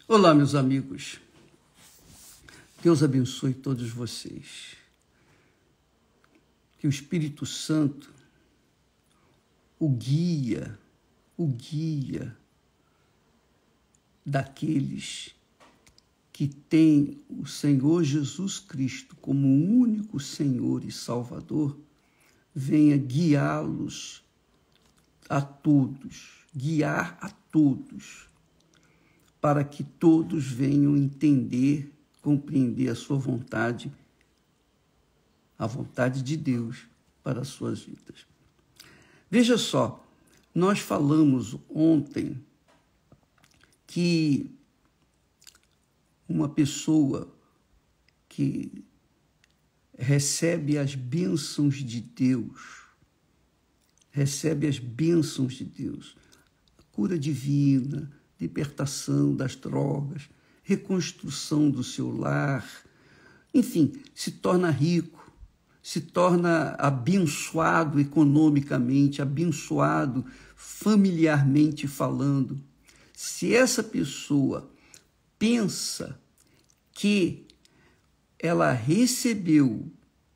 Olá, meus amigos. Deus abençoe todos vocês. Que o Espírito Santo o guia daqueles que têm o Senhor Jesus Cristo como o único Senhor e Salvador, venha guiá-los a todos, guiar a todos, para que todos venham entender, compreender a sua vontade, a vontade de Deus para as suas vidas. Veja só, nós falamos ontem que uma pessoa que recebe as bênçãos de Deus, cura divina, libertação das drogas, reconstrução do seu lar, enfim, se torna rico, se torna abençoado economicamente, abençoado familiarmente falando. Se essa pessoa pensa que ela recebeu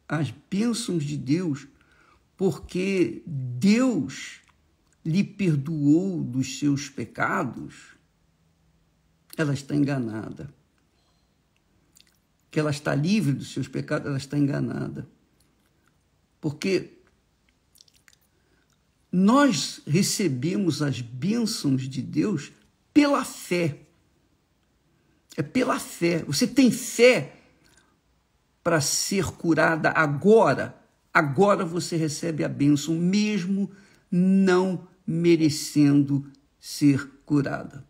as bênçãos de Deus porque Deus lhe perdoou dos seus pecados, ela está enganada. Que ela está livre dos seus pecados, ela está enganada. Porque nós recebemos as bênçãos de Deus pela fé. É pela fé. Você tem fé para ser curada agora. Agora você recebe a bênção, mesmo não merecendo ser curada.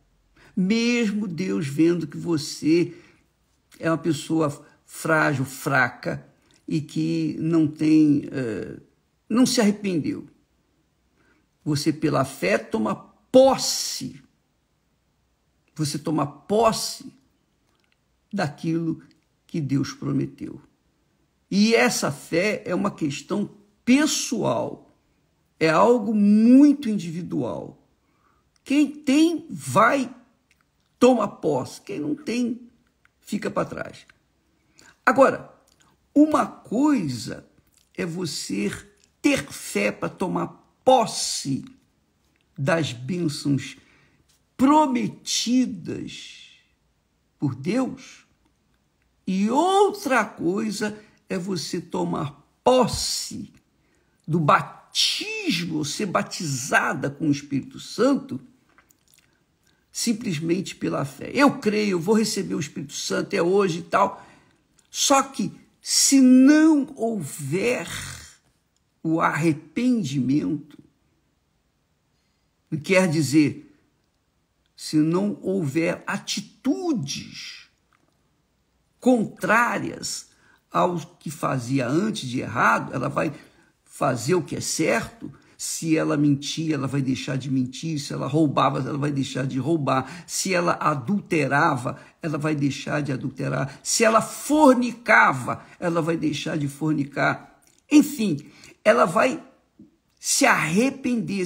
Mesmo Deus vendo que você é uma pessoa frágil, fraca e que não se arrependeu. Você, pela fé, toma posse. Você toma posse daquilo que Deus prometeu. E essa fé é uma questão pessoal. É algo muito individual. Quem tem, vai, toma posse. Quem não tem, fica para trás. Agora, uma coisa é você ter fé para tomar posse das bênçãos prometidas por Deus, e outra coisa é você tomar posse do batismo, ser batizada com o Espírito Santo, simplesmente pela fé. Eu creio, eu vou receber o Espírito Santo, é hoje e tal. Só que se não houver o arrependimento, quer dizer, se não houver atitudes contrárias ao que fazia antes de errado, ela vai fazer o que é certo. Se ela mentia, ela vai deixar de mentir. Se ela roubava, ela vai deixar de roubar. Se ela adulterava, ela vai deixar de adulterar. Se ela fornicava, ela vai deixar de fornicar. Enfim, ela vai se arrepender.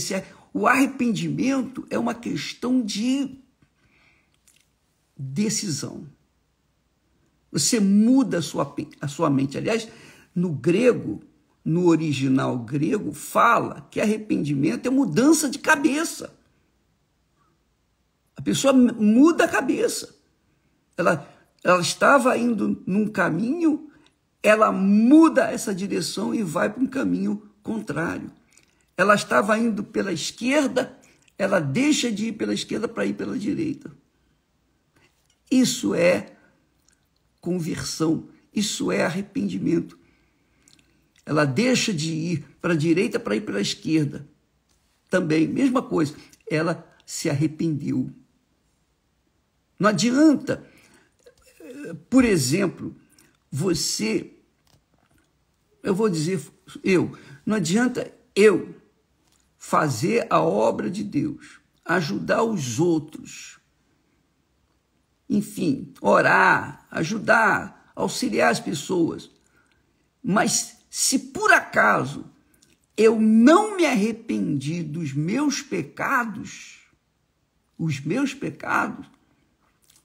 O arrependimento é uma questão de decisão. Você muda a sua mente. Aliás, no grego, no original grego, fala que arrependimento é mudança de cabeça. A pessoa muda a cabeça. Ela estava indo num caminho, ela muda essa direção e vai para um caminho contrário. Ela estava indo pela esquerda, ela deixa de ir pela esquerda para ir pela direita. Isso é conversão, isso é arrependimento. Ela deixa de ir para a direita para ir pela esquerda. Também, mesma coisa, ela se arrependeu. Não adianta, por exemplo, não adianta eu fazer a obra de Deus, ajudar os outros, enfim, orar, ajudar, auxiliar as pessoas. Mas se por acaso eu não me arrependi dos meus pecados,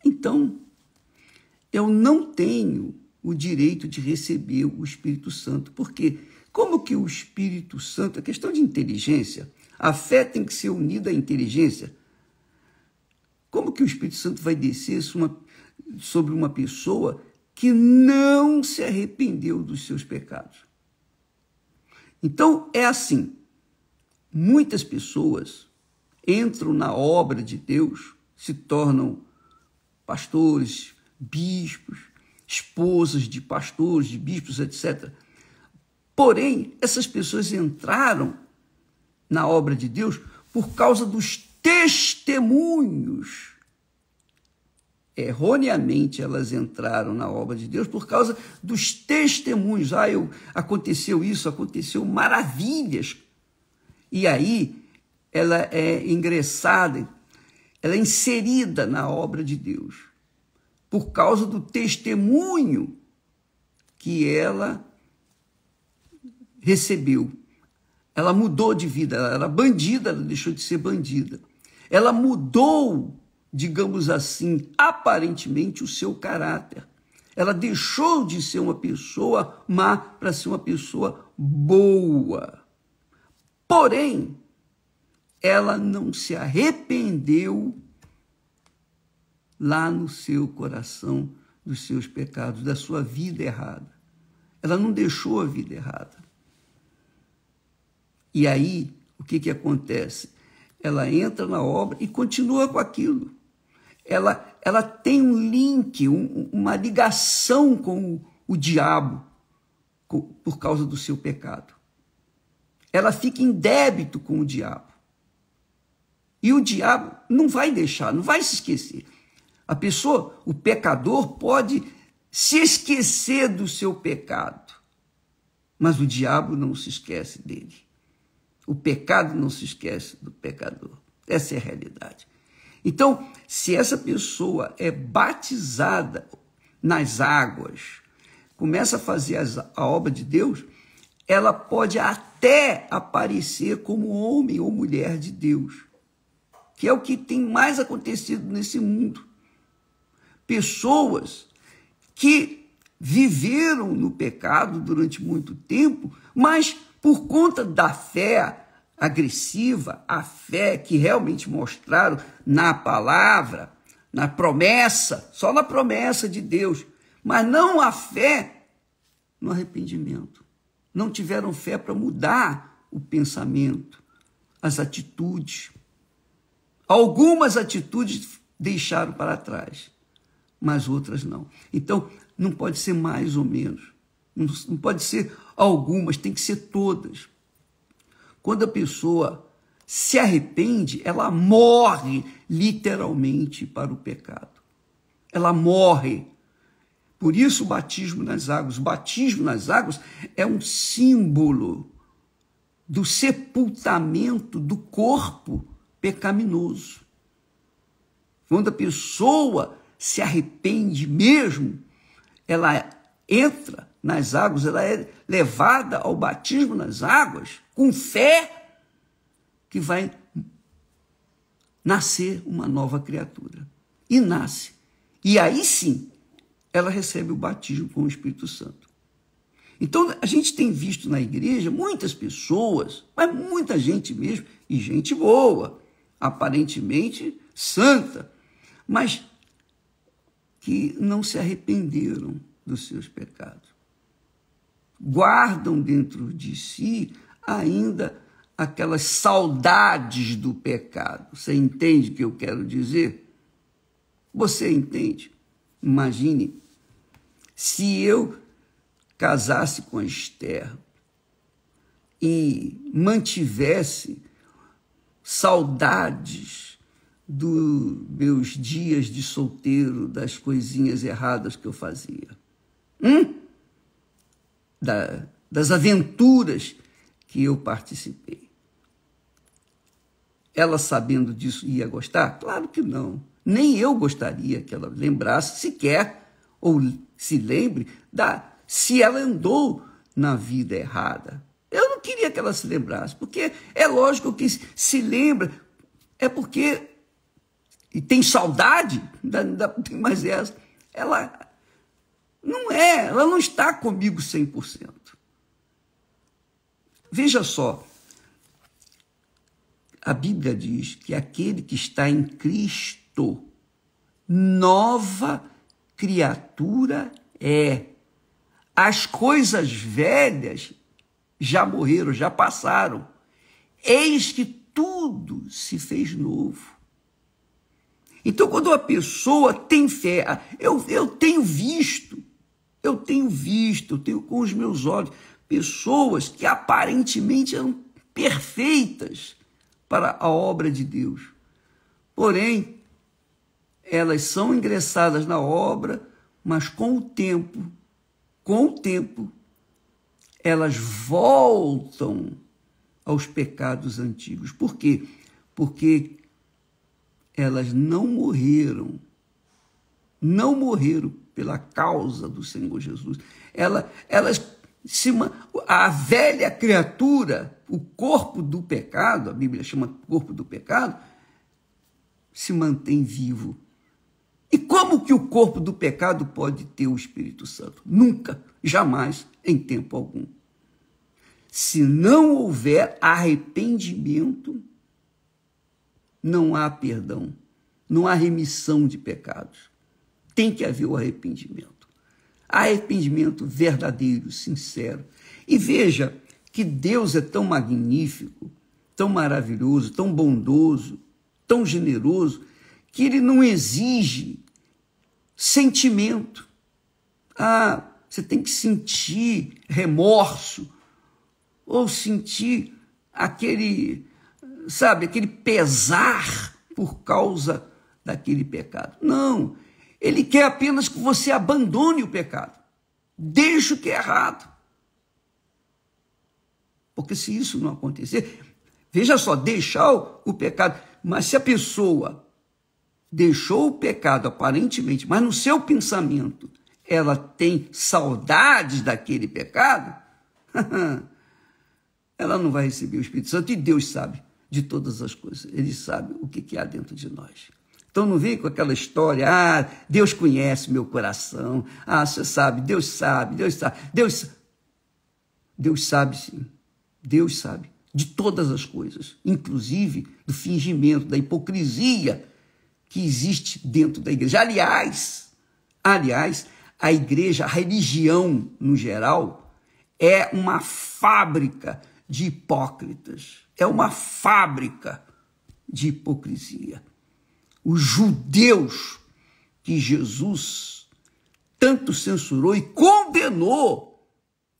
Então, eu não tenho o direito de receber o Espírito Santo. Por quê? Como que o Espírito Santo, é questão de inteligência, a fé tem que ser unida à inteligência. Como que o Espírito Santo vai descer sobre uma pessoa que não se arrependeu dos seus pecados? Então, é assim, muitas pessoas entram na obra de Deus, se tornam pastores, bispos, esposas de pastores, de bispos, etc. Porém, essas pessoas entraram na obra de Deus por causa dos testemunhos. Erroneamente, elas entraram na obra de Deus por causa dos testemunhos. Aconteceu isso, aconteceu maravilhas. E aí, ela é ingressada, ela é inserida na obra de Deus por causa do testemunho que ela recebeu. Ela mudou de vida, ela era bandida, ela deixou de ser bandida. Ela mudou, digamos assim, aparentemente o seu caráter. Ela deixou de ser uma pessoa má para ser uma pessoa boa. Porém, ela não se arrependeu lá no seu coração dos seus pecados, da sua vida errada. Ela não deixou a vida errada. E aí, o que acontece? Ela entra na obra e continua com aquilo. Ela tem um link, uma ligação com o diabo por causa do seu pecado. Ela fica em débito com o diabo. E o diabo não vai deixar, não vai se esquecer. A pessoa, o pecador, pode se esquecer do seu pecado, mas o diabo não se esquece dele. O pecado não se esquece do pecador. Essa é a realidade. Então, se essa pessoa é batizada nas águas, começa a fazer a obra de Deus, ela pode até aparecer como homem ou mulher de Deus, que é o que tem mais acontecido nesse mundo. Pessoas que viveram no pecado durante muito tempo, mas por conta da fé agressiva, a fé que realmente mostraram na palavra, na promessa, só na promessa de Deus, mas não a fé no arrependimento. Não tiveram fé para mudar o pensamento, as atitudes. Algumas atitudes deixaram para trás, mas outras não. Então, não pode ser mais ou menos. Não pode ser algumas, tem que ser todas. Quando a pessoa se arrepende, ela morre literalmente para o pecado. Ela morre. Por isso o batismo nas águas. O batismo nas águas é um símbolo do sepultamento do corpo pecaminoso. Quando a pessoa se arrepende mesmo, ela entra nas águas, ela é levada ao batismo nas águas com fé que vai nascer uma nova criatura. E nasce. E aí sim, ela recebe o batismo com o Espírito Santo. Então, a gente tem visto na igreja muitas pessoas, mas muita gente mesmo, e gente boa, aparentemente santa, mas que não se arrependeram dos seus pecados. Guardam dentro de si ainda aquelas saudades do pecado. Você entende o que eu quero dizer? Você entende? Imagine se eu casasse com a Esther e mantivesse saudades dos meus dias de solteiro, das coisinhas erradas que eu fazia. Das aventuras que eu participei. Ela, sabendo disso, ia gostar? Claro que não. Nem eu gostaria que ela lembrasse sequer, ou se lembre, se ela andou na vida errada. Eu não queria que ela se lembrasse, porque é lógico que se lembra, é porque e tem saudade, tem mais essa, ela não está comigo 100%. Veja só, a Bíblia diz que aquele que está em Cristo, nova criatura é. As coisas velhas já morreram, já passaram. Eis que tudo se fez novo. Então, quando uma pessoa tem fé, eu tenho visto com os meus olhos, pessoas que aparentemente eram perfeitas para a obra de Deus. Porém, elas são ingressadas na obra, mas com o tempo, elas voltam aos pecados antigos. Por quê? Porque elas não morreram pela causa do Senhor Jesus. A velha criatura, o corpo do pecado, a Bíblia chama corpo do pecado, se mantém vivo. E como que o corpo do pecado pode ter o Espírito Santo? Nunca, jamais, em tempo algum. Se não houver arrependimento, não há perdão, não há remissão de pecados. Tem que haver o arrependimento. Arrependimento verdadeiro, sincero. E veja que Deus é tão magnífico, tão maravilhoso, tão bondoso, tão generoso, que ele não exige sentimento. Você tem que sentir remorso ou sentir aquele pesar por causa daquele pecado. Não, ele quer apenas que você abandone o pecado. Deixe o que é errado. Porque se isso não acontecer, veja só, deixar o pecado, mas se a pessoa deixou o pecado aparentemente, mas no seu pensamento ela tem saudades daquele pecado, ela não vai receber o Espírito Santo, e Deus sabe de todas as coisas. Ele sabe o que há dentro de nós. Então não vem com aquela história, Deus conhece meu coração, você sabe, Deus sabe sim, Deus sabe de todas as coisas, inclusive do fingimento, da hipocrisia que existe dentro da igreja. Aliás, a igreja, a religião no geral, é uma fábrica de hipócritas, é uma fábrica de hipocrisia. Os judeus que Jesus tanto censurou e condenou,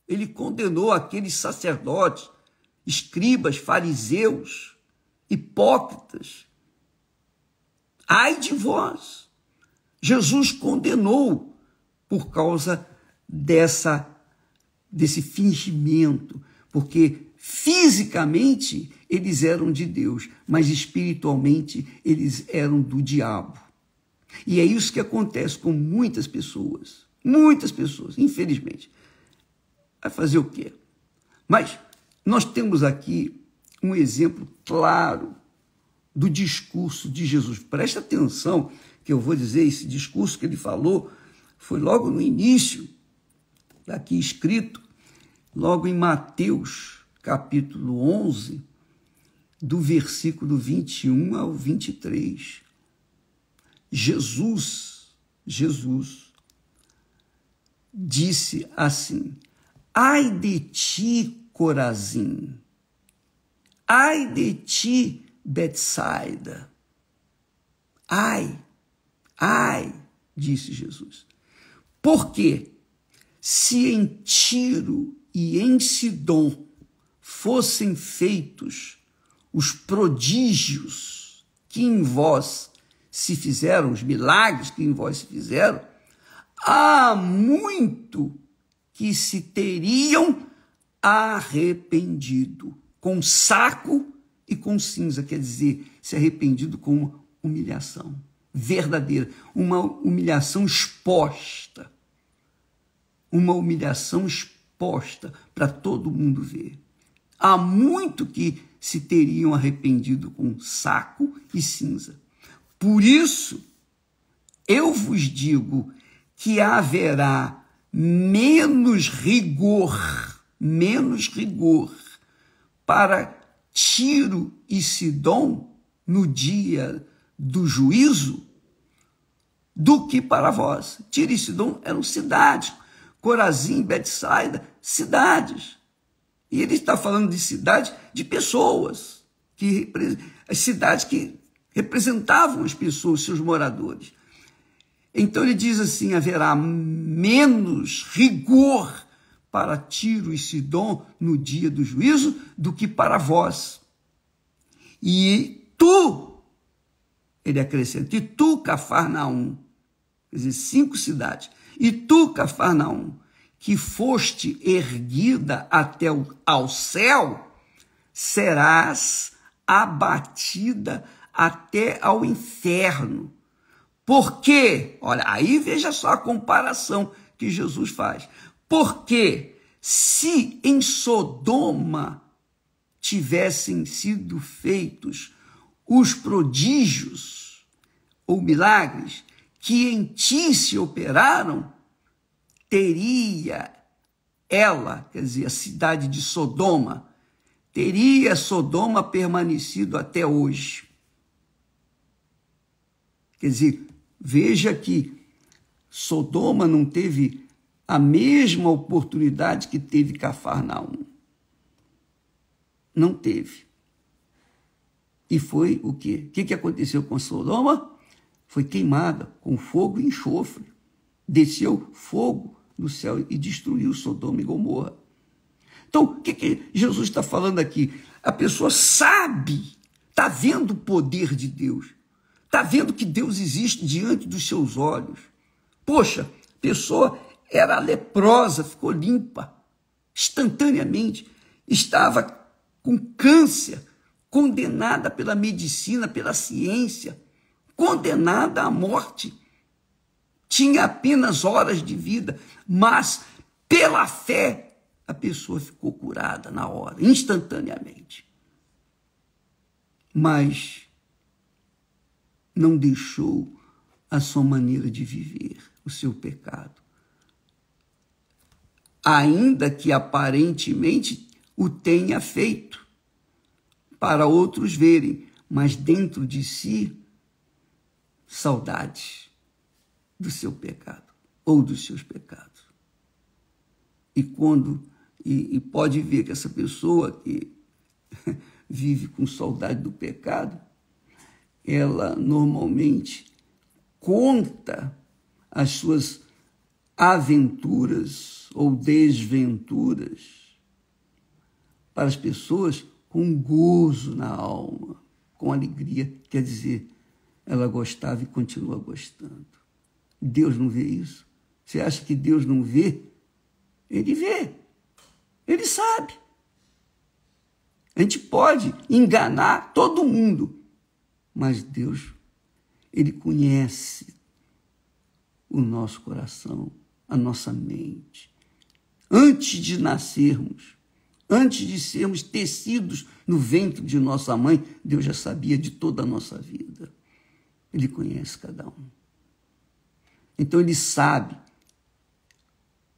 ele condenou aqueles sacerdotes, escribas, fariseus, hipócritas. Ai de vós! Jesus condenou por causa desse fingimento, porque fisicamente eles eram de Deus, mas espiritualmente eles eram do diabo. E é isso que acontece com muitas pessoas, infelizmente. Vai fazer o quê? Mas nós temos aqui um exemplo claro do discurso de Jesus. Presta atenção que eu vou dizer, esse discurso que ele falou foi logo no início, aqui escrito, logo em Mateus, capítulo 11, do versículo 21 ao 23. Jesus disse assim: ai de ti, Corazim, ai de ti, Betsaida, ai, disse Jesus, porque se em Tiro e em Sidom fossem feitos os prodígios que em vós se fizeram, os milagres que em vós se fizeram, há muito que se teriam arrependido, com saco e com cinza, quer dizer, se arrependido com uma humilhação verdadeira, uma humilhação exposta, para todo mundo ver. Há muito que se teriam arrependido com saco e cinza. Por isso, eu vos digo que haverá menos rigor para Tiro e Sidom no dia do juízo do que para vós. Tiro e Sidom eram cidades, Corazim, Betsaida, cidades. E ele está falando de cidades, de pessoas, as cidades que representavam as pessoas, seus moradores. Então ele diz assim, haverá menos rigor para Tiro e Sidom no dia do juízo do que para vós. E tu, ele acrescenta, e tu, Cafarnaum, quer dizer, 5 cidades, e tu, Cafarnaum, que foste erguida até ao céu, serás abatida até ao inferno. Porque, olha, aí veja só a comparação que Jesus faz. Porque se em Sodoma tivessem sido feitos os prodígios ou milagres que em ti se operaram, teria ela, quer dizer, a cidade de Sodoma, teria Sodoma permanecido até hoje. Quer dizer, veja que Sodoma não teve a mesma oportunidade que teve Cafarnaum. Não teve. E foi o quê? O que aconteceu com Sodoma? Foi queimada com fogo e enxofre. Desceu fogo do céu e destruiu Sodoma e Gomorra. Então, o que Jesus está falando aqui? A pessoa sabe, está vendo o poder de Deus, está vendo que Deus existe diante dos seus olhos. Poxa, a pessoa era leprosa, ficou limpa, instantaneamente, estava com câncer, condenada pela medicina, pela ciência, condenada à morte. Tinha apenas horas de vida, mas pela fé a pessoa ficou curada na hora, instantaneamente. Mas não deixou a sua maneira de viver, o seu pecado. Ainda que aparentemente o tenha feito, para outros verem, mas dentro de si, saudade do seu pecado ou dos seus pecados. E pode ver que essa pessoa que vive com saudade do pecado, ela normalmente conta as suas aventuras ou desventuras para as pessoas com gozo na alma, com alegria. Quer dizer, ela gostava e continua gostando. Deus não vê isso? Você acha que Deus não vê? Ele vê. Ele sabe. A gente pode enganar todo mundo, mas Deus, ele conhece o nosso coração, a nossa mente. Antes de nascermos, antes de sermos tecidos no ventre de nossa mãe, Deus já sabia de toda a nossa vida. Ele conhece cada um. Então ele sabe,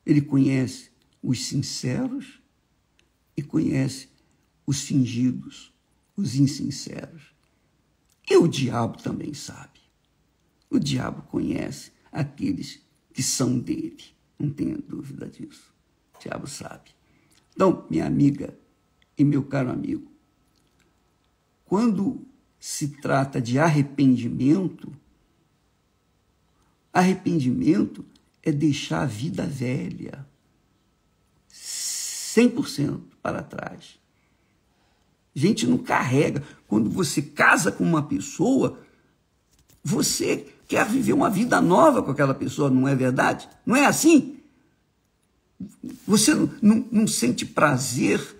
ele conhece os sinceros e conhece os fingidos, os insinceros. E o diabo também sabe. O diabo conhece aqueles que são dele. Não tenha dúvida disso. O diabo sabe. Então, minha amiga e meu caro amigo, quando se trata de arrependimento, arrependimento é deixar a vida velha 100% para trás. A gente não carrega. Quando você casa com uma pessoa, você quer viver uma vida nova com aquela pessoa, não é verdade? Não é assim? Você não sente prazer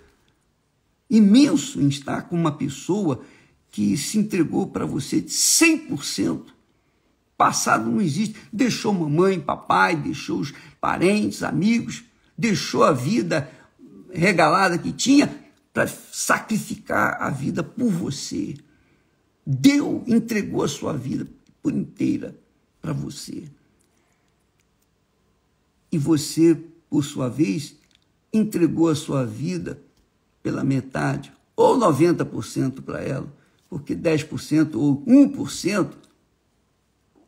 imenso em estar com uma pessoa que se entregou para você 100%. Passado não existe. Deixou mamãe, papai, deixou os parentes, amigos, deixou a vida regalada que tinha para sacrificar a vida por você. entregou a sua vida por inteira para você. E você, por sua vez, entregou a sua vida pela metade, ou 90% para ela, porque 10% ou 1%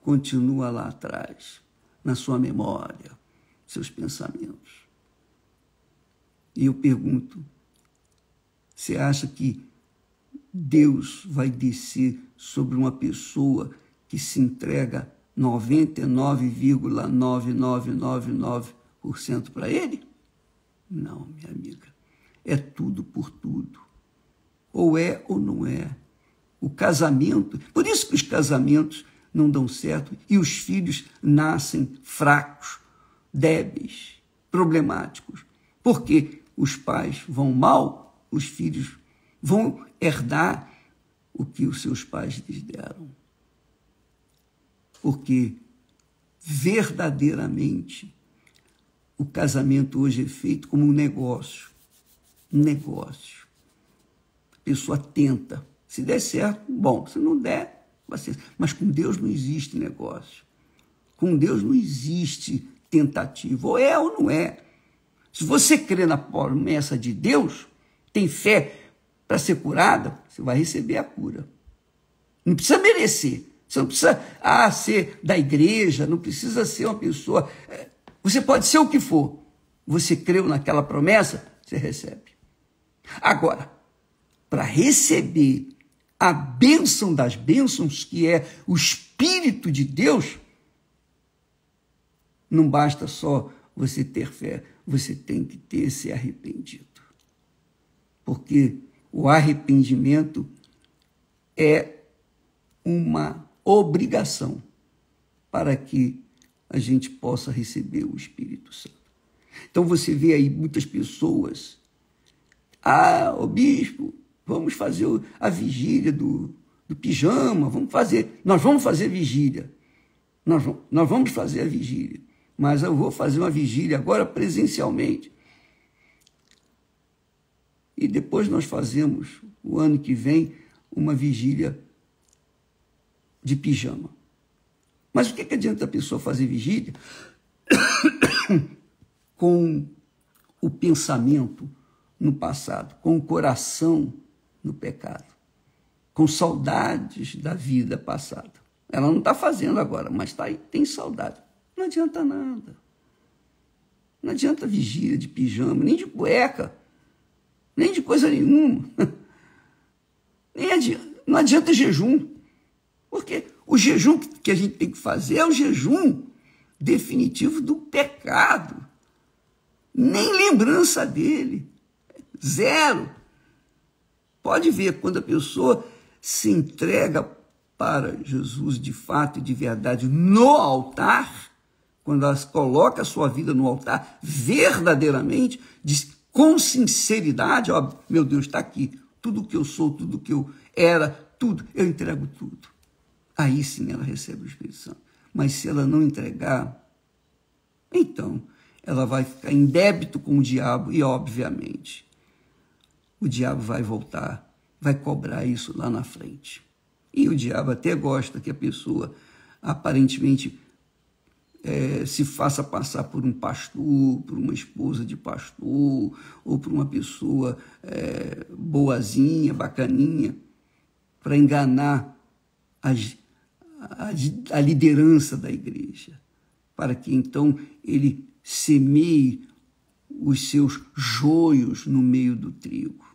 continua lá atrás, na sua memória, seus pensamentos. E eu pergunto, você acha que Deus vai descer sobre uma pessoa que se entrega 99,9999% para Ele? Não, minha amiga. É tudo por tudo. Ou é ou não é. O casamento, por isso que os casamentos não dão certo e os filhos nascem fracos, débeis, problemáticos. Porque os pais vão mal, os filhos vão herdar o que os seus pais lhes deram. Porque verdadeiramente o casamento hoje é feito como um negócio. Um negócio. A pessoa tenta. Se der certo, bom. Se não der, vai ser. Mas com Deus não existe negócio. Com Deus não existe tentativa. Ou é ou não é. Se você crê na promessa de Deus, tem fé para ser curada, você vai receber a cura. Não precisa merecer. Você não precisa ser da igreja, não precisa ser uma pessoa... Você pode ser o que for. Você creu naquela promessa, você recebe. Agora, para receber a bênção das bênçãos, que é o Espírito de Deus, não basta só você ter fé, você tem que ter esse arrependido. Porque o arrependimento é uma obrigação para que a gente possa receber o Espírito Santo. Então você vê aí muitas pessoas, o bispo, vamos fazer a vigília do pijama, nós vamos fazer vigília, nós vamos fazer a vigília, mas eu vou fazer uma vigília agora presencialmente. E depois nós fazemos, o ano que vem, uma vigília de pijama. Mas o que adianta a pessoa fazer vigília com o pensamento no passado, com o coração no pecado, com saudades da vida passada? Ela não está fazendo agora, mas tem saudade. Não adianta nada. Não adianta vigília de pijama, nem de cueca, nem de coisa nenhuma. Não adianta jejum. Porque o jejum que a gente tem que fazer é o jejum definitivo do pecado. Nem lembrança dele. Zero. Pode ver, quando a pessoa se entrega para Jesus de fato e de verdade no altar, quando ela coloca a sua vida no altar verdadeiramente, com sinceridade, ó, meu Deus, está aqui, tudo que eu sou, tudo que eu era, tudo, eu entrego tudo. Aí sim ela recebe o Espírito Santo. Mas se ela não entregar, então ela vai ficar em débito com o diabo e, obviamente, o diabo vai voltar, vai cobrar isso lá na frente. E o diabo até gosta que a pessoa aparentemente se faça passar por um pastor, por uma esposa de pastor, ou por uma pessoa boazinha, bacaninha, para enganar a liderança da igreja, para que então ele semeie os seus joios no meio do trigo.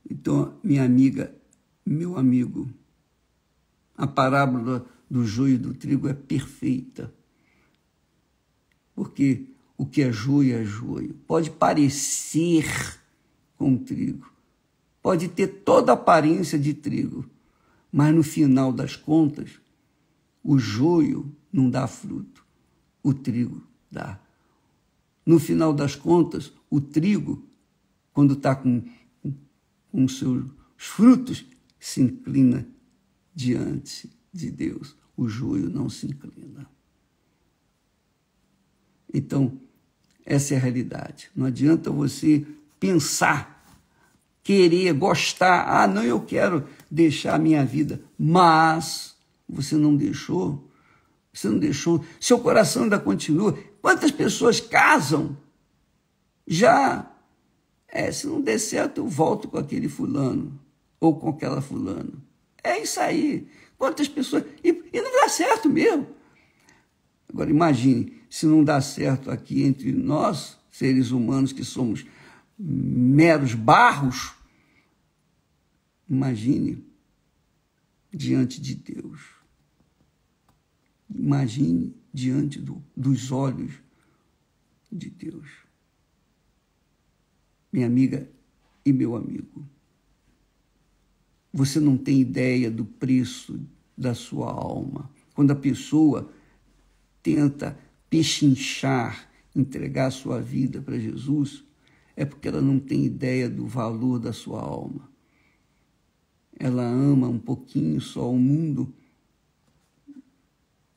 Então, minha amiga, meu amigo, a parábola do joio e do trigo é perfeita, porque o que é joio é joio. Pode parecer com trigo, pode ter toda a aparência de trigo, mas no final das contas, o joio não dá fruto, o trigo dá. No final das contas, o trigo, quando está com seus frutos, se inclina diante de Deus. O joio não se inclina. Então, essa é a realidade. Não adianta você pensar querer, gostar. Ah, não, eu quero deixar a minha vida. Mas você não deixou. Você não deixou. Seu coração ainda continua. Quantas pessoas casam já... se não der certo, eu volto com aquele fulano ou com aquela fulana. É isso aí. Quantas pessoas... E não dá certo mesmo. Agora, imagine, se não dá certo aqui entre nós, seres humanos que somos meros barros, imagine diante de Deus. Imagine diante dos olhos de Deus. Minha amiga e meu amigo, você não tem ideia do preço da sua alma. Quando a pessoa tenta pechinchar, entregar a sua vida para Jesus, é porque ela não tem ideia do valor da sua alma. Ela ama um pouquinho só o mundo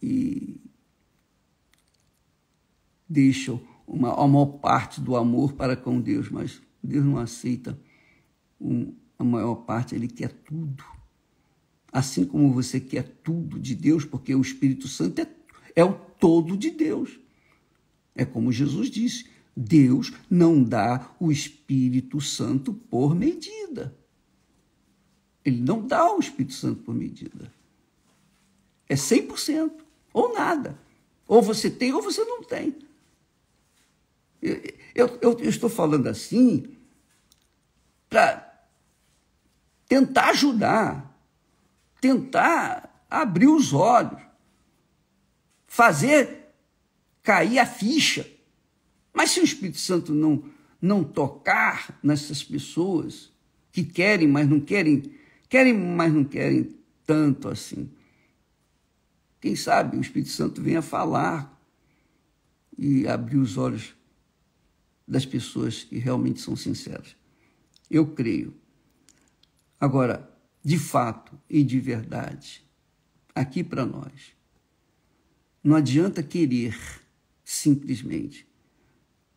e deixa a maior parte do amor para com Deus, mas Deus não aceita a maior parte, Ele quer tudo. Assim como você quer tudo de Deus, porque o Espírito Santo é o todo de Deus. É como Jesus disse, Deus não dá o Espírito Santo por medida. Ele não dá o Espírito Santo por medida. É 100%, ou nada. Ou você tem ou você não tem. Eu estou falando assim para tentar ajudar, tentar abrir os olhos, fazer cair a ficha. Mas se o Espírito Santo não tocar nessas pessoas que querem, mas não querem tanto assim, quem sabe o Espírito Santo venha falar e abrir os olhos das pessoas que realmente são sinceras. Eu creio. Agora, de fato e de verdade, aqui para nós, não adianta querer simplesmente.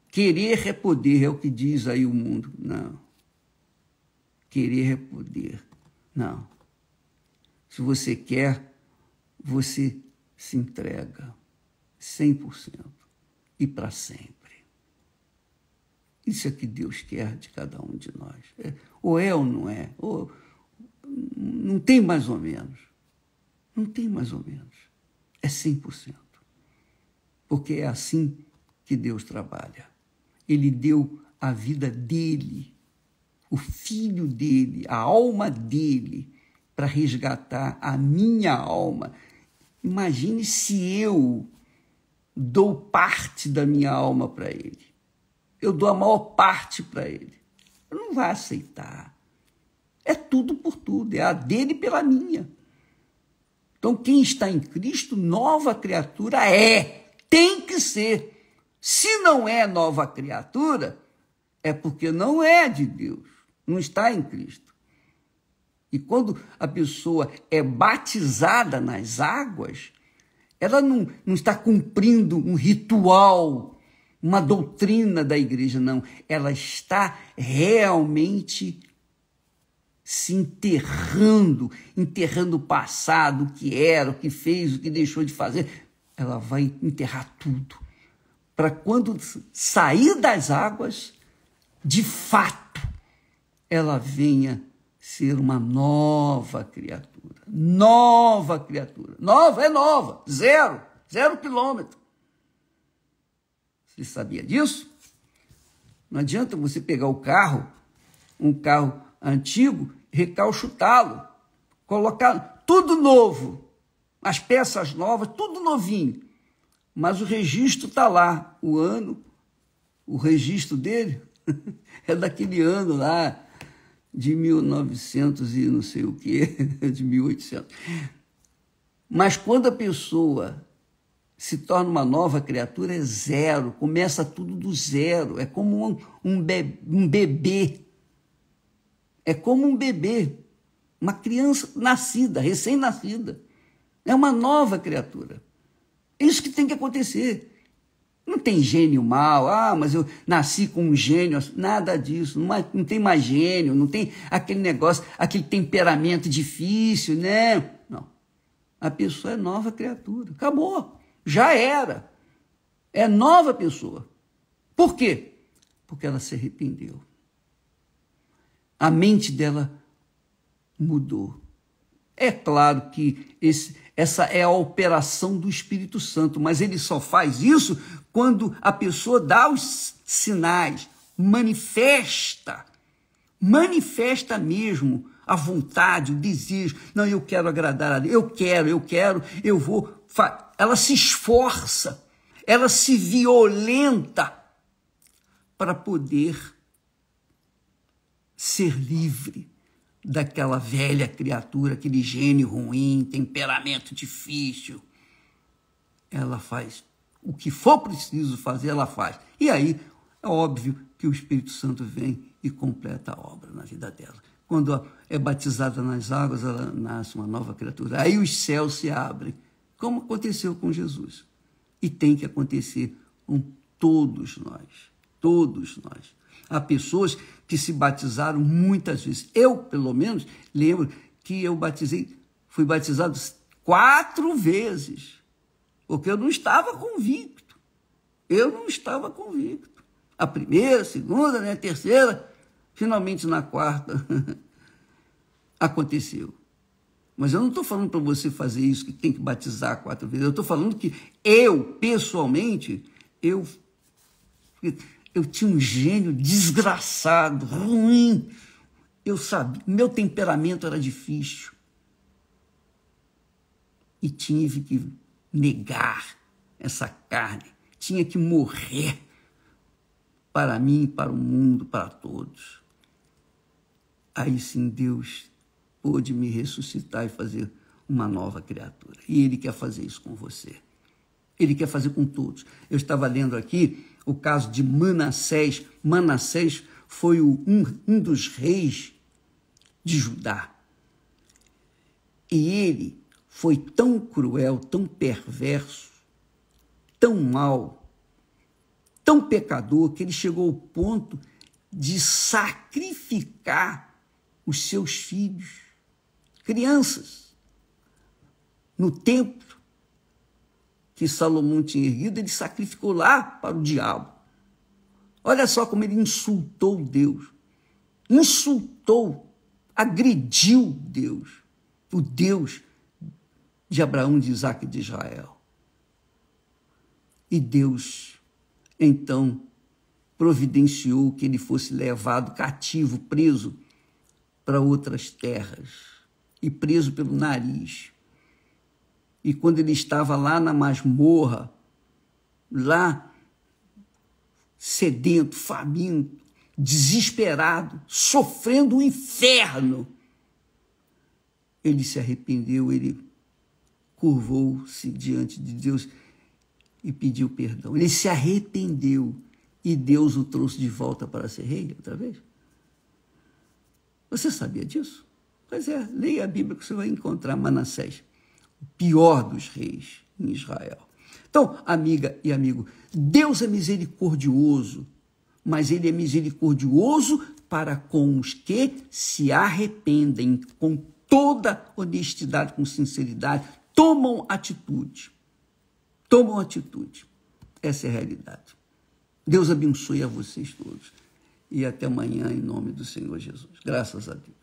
Querer é poder, é o que diz aí o mundo. Não. Querer é poder. Não. Se você quer, você se entrega 100% e para sempre. Isso é que Deus quer de cada um de nós. Ou é ou não é. Ou não tem mais ou menos. Não tem mais ou menos. É 100%. Porque é assim que Deus trabalha. Ele deu a vida dele, o filho dele, a alma dele, para resgatar a minha alma. Imagine se eu dou parte da minha alma para ele. Eu dou a maior parte para ele. Ele não vai aceitar. É tudo por tudo, é a dele pela minha. Então, quem está em Cristo, nova criatura é, tem que ser. Se não é nova criatura, é porque não é de Deus, não está em Cristo. E quando a pessoa é batizada nas águas, ela não está cumprindo um ritual, uma doutrina da igreja, não. Ela está realmente se enterrando o passado, o que era, o que fez, o que deixou de fazer. Ela vai enterrar tudo. Para quando sair das águas, de fato, ela venha ser uma nova criatura. Nova criatura. Nova, é nova. Zero quilômetro. Você sabia disso? Não adianta você pegar um carro antigo, recalchutá-lo, colocar tudo novo, as peças novas, tudo novinho. Mas o registro está lá, o ano, o registro dele é daquele ano lá, de 1900 e não sei o quê, de 1800. Mas quando a pessoa se torna uma nova criatura, é zero, começa tudo do zero, é como um bebê. É como um bebê, uma criança nascida, recém-nascida. É uma nova criatura. É isso que tem que acontecer. Não tem gênio mau, mas eu nasci com um gênio, nada disso, não tem mais gênio, não tem aquele negócio, aquele temperamento difícil, né? Não. A pessoa é nova criatura, acabou, já era. É nova pessoa. Por quê? Porque ela se arrependeu. A mente dela mudou. É claro que essa é a operação do Espírito Santo, mas ele só faz isso quando a pessoa dá os sinais, manifesta mesmo a vontade, o desejo. Não, eu quero agradar a Deus, eu vou. Ela se esforça, ela se violenta para poder ser livre daquela velha criatura, aquele gênio ruim, temperamento difícil. Ela faz o que for preciso fazer, ela faz. E aí, é óbvio que o Espírito Santo vem e completa a obra na vida dela. Quando é batizada nas águas, ela nasce uma nova criatura. Aí os céus se abrem, como aconteceu com Jesus. E tem que acontecer com todos nós. Todos nós. Há pessoas que se batizaram muitas vezes. Eu, pelo menos, lembro que fui batizado 4 vezes, porque eu não estava convicto. A primeira, a segunda, né, a terceira, finalmente na 4ª aconteceu. Mas eu não estou falando para você fazer isso, que tem que batizar 4 vezes. Eu estou falando que eu, pessoalmente, eu tinha um gênio desgraçado, ruim. Eu sabia, meu temperamento era difícil. E tive que negar essa carne. Tinha que morrer para mim, para o mundo, para todos. Aí sim Deus pôde me ressuscitar e fazer uma nova criatura. E Ele quer fazer isso com você. Ele quer fazer com todos. Eu estava lendo aqui o caso de Manassés. Manassés foi um dos reis de Judá. E ele foi tão cruel, tão perverso, tão mau, tão pecador, que ele chegou ao ponto de sacrificar os seus filhos, crianças, no templo que Salomão tinha erguido. Ele sacrificou lá para o diabo. Olha só como ele insultou Deus. Agrediu Deus, o Deus de Abraão, de Isaac e de Israel. E Deus, então, providenciou que ele fosse levado cativo, preso para outras terras, e preso pelo nariz. E quando ele estava lá na masmorra, lá sedento, faminto, desesperado, sofrendo um inferno, ele se arrependeu, ele curvou-se diante de Deus e pediu perdão. Ele se arrependeu e Deus o trouxe de volta para ser rei outra vez. Você sabia disso? Pois é, leia a Bíblia que você vai encontrar Manassés, o pior dos reis em Israel. Então, amiga e amigo, Deus é misericordioso, mas Ele é misericordioso para com os que se arrependem com toda honestidade, com sinceridade, tomam atitude. Essa é a realidade. Deus abençoe a vocês todos. E até amanhã, em nome do Senhor Jesus. Graças a Deus.